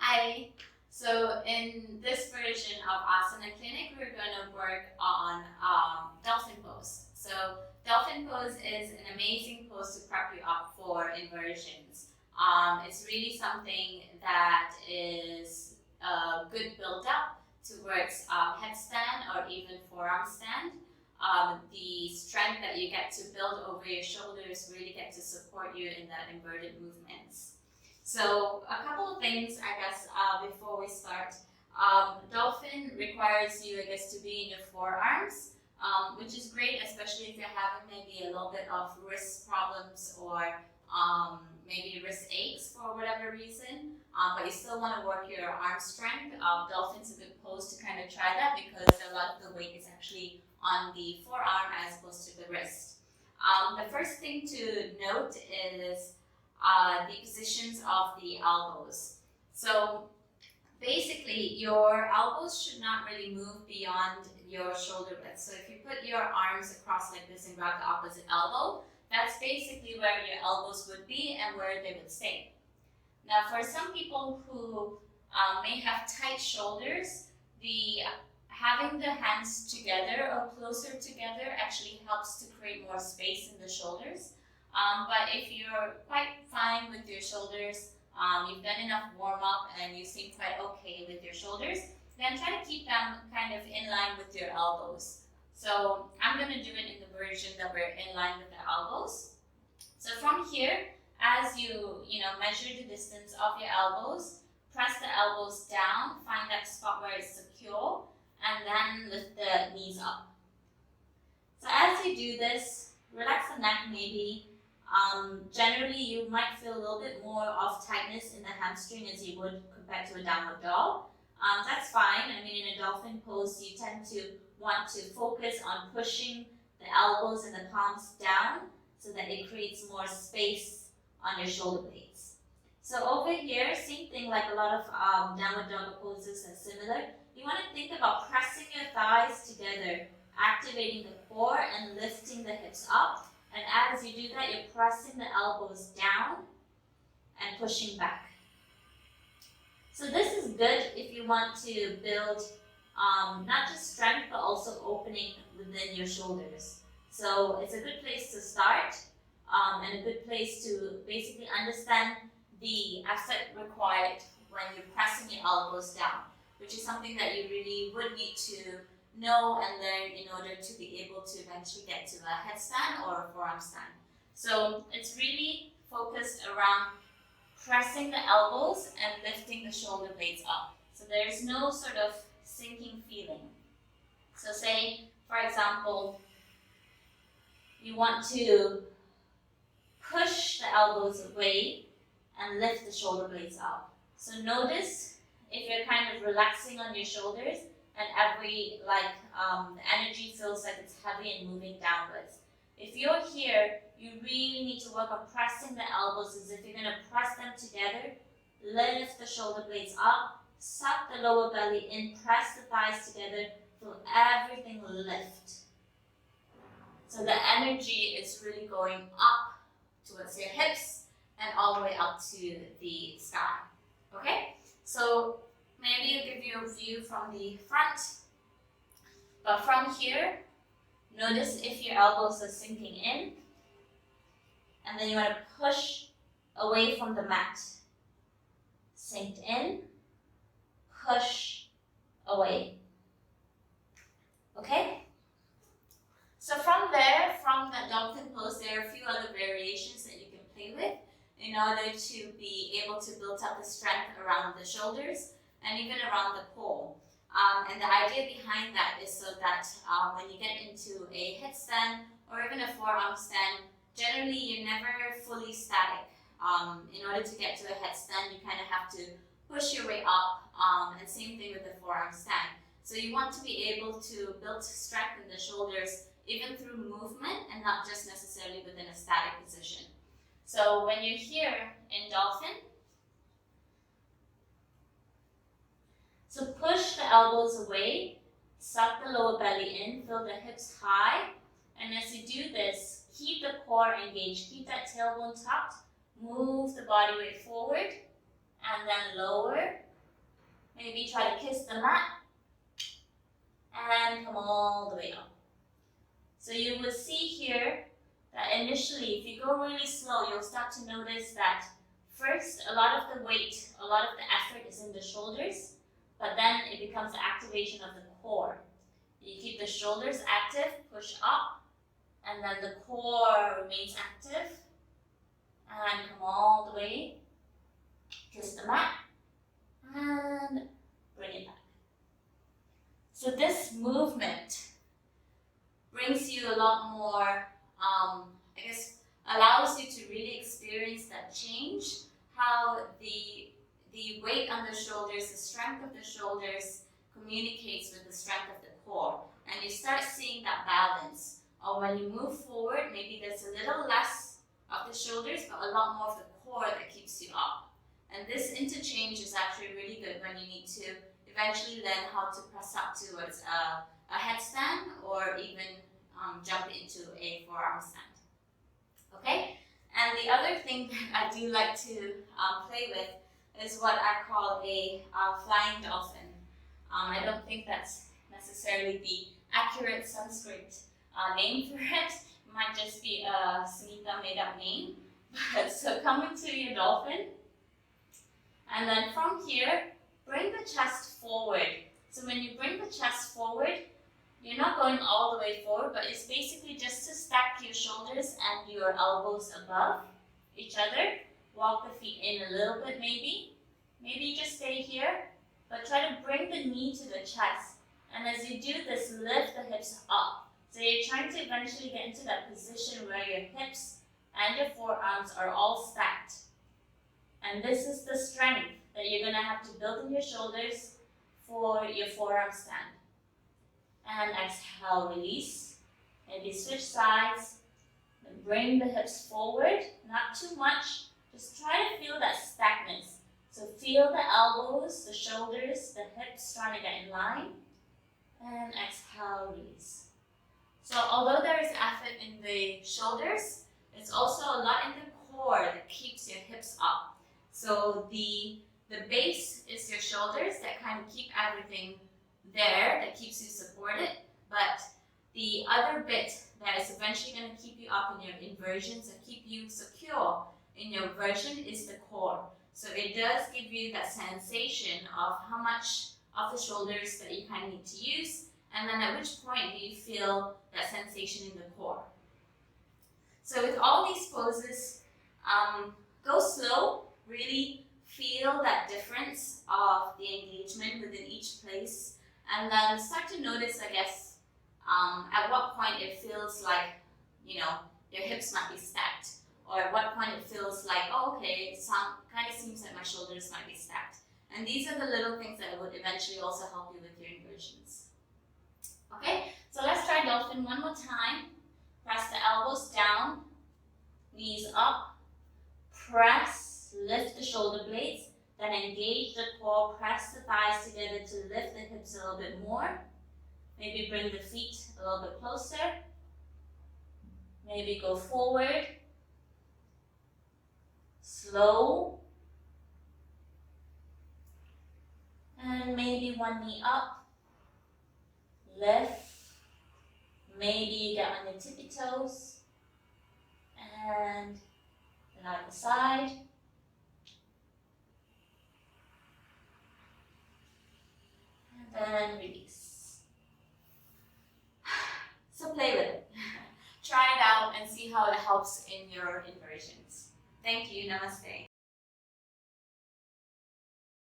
Hi. So in this version of Asana Clinic, we're going to work on Dolphin Pose. So Dolphin Pose is an amazing pose to prep you up for inversions. It's really something that is a good build-up towards headstand or even forearm stand. The strength that you get to build over your shoulders really get to support you in that inverted movements. So a couple of things, I guess, before we start. Dolphin requires you, I guess, to be in your forearms, which is great, especially if you're having maybe a little bit of wrist problems or maybe wrist aches for whatever reason, but you still want to work your arm strength. Dolphin's a good pose to kind of try that because a lot of the weight is actually on the forearm as opposed to the wrist. The first thing to note is the positions of the elbows. So basically, your elbows should not really move beyond your shoulder width. So if you put your arms across like this and grab the opposite elbow, that's basically where your elbows would be and where they would stay. Now, for some people who may have tight shoulders, having the hands together or closer together actually helps to create more space in the shoulders. But if you're quite fine with your shoulders, you've done enough warm-up and you seem quite okay with your shoulders, then try to keep them kind of in line with your elbows. So I'm going to do it in the version that we're in line with the elbows. So from here, as you measure the distance of your elbows, press the elbows down, find that spot where it's secure, and then lift the knees up. So as you do this, relax the neck maybe. Generally, you might feel a little bit more of tightness in the hamstring as you would compared to a downward dog. That's fine. I mean, in a dolphin pose, you tend to want to focus on pushing the elbows and the palms down so that it creates more space on your shoulder blades. So over here, same thing like a lot of downward dog poses are similar. You want to think about pressing your thighs together, activating the core and lifting the hips up. And as you do that, you're pressing the elbows down and pushing back. So this is good if you want to build not just strength, but also opening within your shoulders. So it's a good place to start and a good place to basically understand the effort required when you're pressing your elbows down, which is something that you really would need to know and learn in order to be able to eventually get to a headstand or a forearm stand. So it's really focused around pressing the elbows and lifting the shoulder blades up. So there's no sort of sinking feeling. So say, for example, you want to push the elbows away and lift the shoulder blades up. So notice if you're kind of relaxing on your shoulders, and every the energy feels like it's heavy and moving downwards. If you're here, you really need to work on pressing the elbows as if you're going to press them together, lift the shoulder blades up, suck the lower belly in, press the thighs together, feel everything lift. So the energy is really going up towards your hips and all the way up to the sky. Okay? So maybe I'll give you a view from the front, but from here, notice if your elbows are sinking in, and then you want to push away from the mat. Sink in, push away. Okay? So from there, from that dolphin pose, there are a few other variations that you can play with in order to be able to build up the strength around the shoulders and even around the core. And the idea behind that is so that when you get into a headstand or even a forearm stand, generally you're never fully static. In order to get to a headstand, you kind of have to push your way up, and same thing with the forearm stand. So you want to be able to build strength in the shoulders even through movement and not just necessarily within a static position. So when you're here in dolphin, so push the elbows away, suck the lower belly in, feel the hips high, and as you do this, keep the core engaged, keep that tailbone tucked, move the body weight forward, and then lower, Maybe try to kiss the mat and come all the way up. So you will see here that initially, if you go really slow, you'll start to notice that first, a lot of the weight, a lot of the effort is in the shoulders, but then it becomes the activation of the core. You keep the shoulders active, push up, and then the core remains active. And come all the way, kiss the mat, and bring it back. So this movement brings you a lot more, allows you to really experience that change, how the weight on the shoulders, the strength of the shoulders communicates with the strength of the core. And you start seeing that balance. Or when you move forward, maybe there's a little less of the shoulders, but a lot more of the core that keeps you up. And this interchange is actually really good when you need to eventually learn how to press up towards a headstand or even jump into a forearm stand. Okay? And the other thing that I do like to play with is what I call a flying dolphin. I don't think that's necessarily the accurate Sanskrit name for it. It might just be a Sunita made up name. But so come into your dolphin. And then from here, bring the chest forward. So when you bring the chest forward, you're not going all the way forward, but it's basically just to stack your shoulders and your elbows above each other. Walk the feet in a little bit maybe. Maybe you just stay here, but try to bring the knee to the chest. And as you do this, lift the hips up. So you're trying to eventually get into that position where your hips and your forearms are all stacked. And this is the strength that you're going to have to build in your shoulders for your forearm stand. And exhale, release. Maybe switch sides. Then bring the hips forward, not too much. Just try to feel that stackness. So feel the elbows, the shoulders, the hips trying to get in line. And exhale, release. So although there is effort in the shoulders, it's also a lot in the core that keeps your hips up. So the base is your shoulders that kind of keep everything there, that keeps you supported. But the other bit that is eventually going to keep you up in your inversions and keep you secure in your version is the core. So it does give you that sensation of how much of the shoulders that you kind of need to use, and then at which point do you feel that sensation in the core. So with all these poses, go slow, really feel that difference of the engagement within each place, and then start to notice, I guess, at what point it feels like, your hips might be stacked, or at what point it feels like, oh, okay, it kind of seems like my shoulders might be stacked. And these are the little things that would eventually also help you with your inversions. Okay, so let's try dolphin one more time. Press the elbows down, knees up, press, lift the shoulder blades, then engage the core, press the thighs together to lift the hips a little bit more. Maybe bring the feet a little bit closer. Maybe go forward. Slow. And maybe one knee up. Lift. Maybe you get on your tippy toes. And then out the side. And then release. So play with it. Try it out and see how it helps in your inversions. Thank you. Namaste.